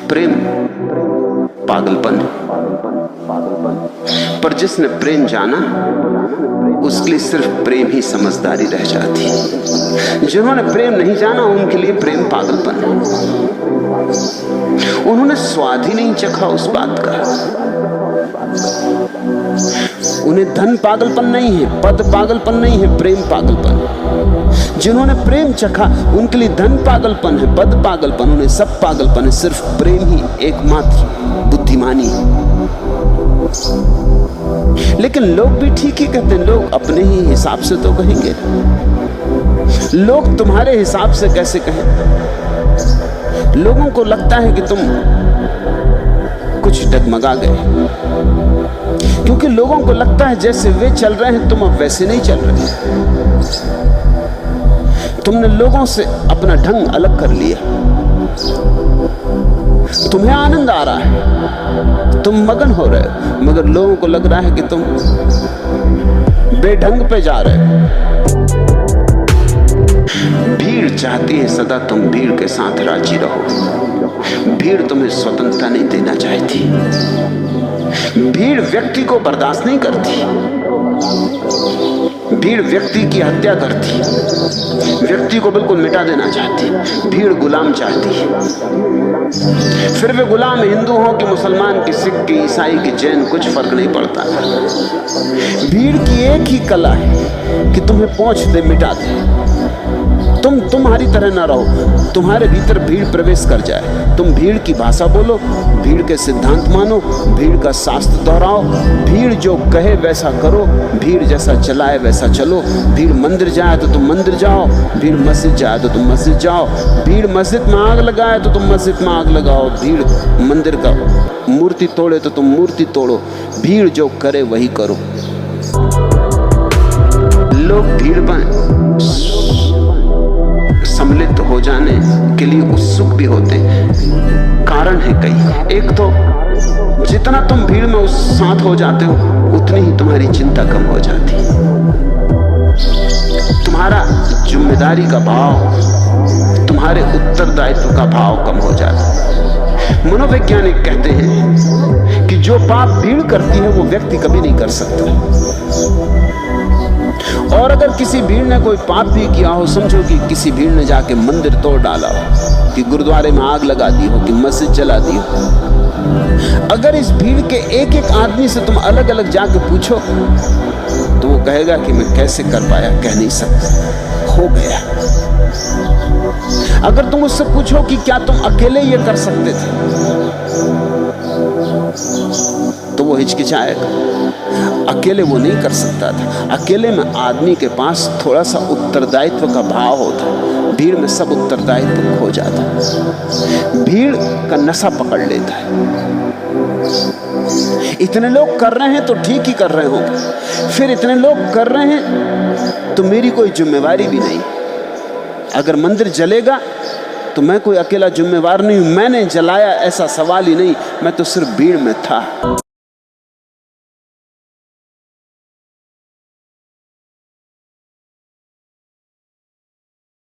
प्रेम पागलपन है, पर जिसने प्रेम जाना उसके लिए सिर्फ प्रेम ही समझदारी रह जाती है। जिन्होंने प्रेम नहीं जाना उनके लिए प्रेम पागलपन है। उन्होंने स्वाद ही नहीं चखा उस बात का। उन्हें धन पागलपन नहीं है, पद पागलपन नहीं है, प्रेम पागलपन। जिन्होंने प्रेम चखा उनके लिए धन पागलपन है, पद पागलपन, उन्हें सब पागलपन है। सिर्फ प्रेम ही एकमात्र बुद्धिमानी है। लेकिन लोग भी ठीक ही कहते हैं। लोग अपने ही हिसाब से तो कहेंगे, लोग तुम्हारे हिसाब से कैसे कहें? लोगों को लगता है कि तुम कुछ डगमगा गए, क्योंकि लोगों को लगता है जैसे वे चल रहे हैं तुम अब वैसे नहीं चल रहे। तुमने लोगों से अपना ढंग अलग कर लिया। तुम्हें आनंद आ रहा है, तुम मगन हो रहे हो, मगर लोगों को लग रहा है कि तुम बेढंग पे जा रहे हो। भीड़ चाहती है सदा तुम भीड़ के साथ राजी रहो। भीड़ तुम्हें स्वतंत्रता नहीं देना चाहती। भीड़ व्यक्ति को बर्दाश्त नहीं करती। भीड़ व्यक्ति की हत्या करती, व्यक्ति को बिल्कुल मिटा देना चाहती। भीड़ गुलाम चाहती है। फिर वे गुलाम हिंदू हो कि मुसलमान की, सिख की, ईसाई की, जैन, कुछ फर्क नहीं पड़ता। भीड़ की एक ही कला है कि तुम्हें पहुंच दे, मिटा दे। तुम तुम्हारी तरह ना रहो, तुम्हारे भीतर भीड़ प्रवेश कर जाए। तुम भीड़ की भाषा बोलो, भीड़ के सिद्धांत मानो, भीड़ का शास्त्र दोहराओ, भीड़ जो कहे वैसा करो, भीड़ जैसा चलाए वैसा चलो। भीड़ मंदिर जाए तो तुम मंदिर जाओ, भीड़ मस्जिद जाए तो तुम मस्जिद जाओ, भीड़ मस्जिद में आग लगाए तो तुम मस्जिद में आग लगाओ, भीड़ मंदिर का मूर्ति तोड़े तो तुम मूर्ति तोड़ो। भीड़ जो करे वही करो। लोग भीड़ में सम्मिलित हो जाने के लिए उत्सुक भी होते हैं। कारण है कई। एक तो जितना तुम भीड़ में उस साथ हो जाते हो उतनी ही तुम्हारी चिंता कम हो जाती है। तुम्हारा जिम्मेदारी का भाव, तुम्हारे उत्तरदायित्व का भाव कम हो जाता है। मनोवैज्ञानिक कहते हैं कि जो पाप भीड़ करती है वो व्यक्ति कभी नहीं कर सकता। और अगर किसी भीड़ ने कोई पाप भी किया हो, समझो कि किसी भीड़ ने जाके मंदिर तोड़ डाला हो, कि गुरुद्वारे में आग लगा दी हो, कि मस्जिद जला दी हो, अगर इस भीड़ के एक एक आदमी से तुम अलग अलग जाके पूछो तो वो कहेगा कि मैं कैसे कर पाया, कह नहीं सकता, हो गया। अगर तुम उससे पूछो कि क्या तुम अकेले ये कर सकते थे, तो वो हिचकिचाएगा। अकेले वो नहीं कर सकता था। अकेले में आदमी के पास थोड़ा सा उत्तरदायित्व का भाव होता है, भीड़ में सब उत्तरदायित्व खो जाता है। भीड़ का नशा पकड़ लेता है। इतने लोग कर रहे हैं तो ठीक ही कर रहे होंगे, फिर इतने लोग कर रहे हैं तो मेरी कोई जिम्मेवारी भी नहीं। अगर मंदिर जलेगा तो मैं कोई अकेला जिम्मेवार नहीं हूं। मैंने जलाया ऐसा सवाल ही नहीं, मैं तो सिर्फ भीड़ में था।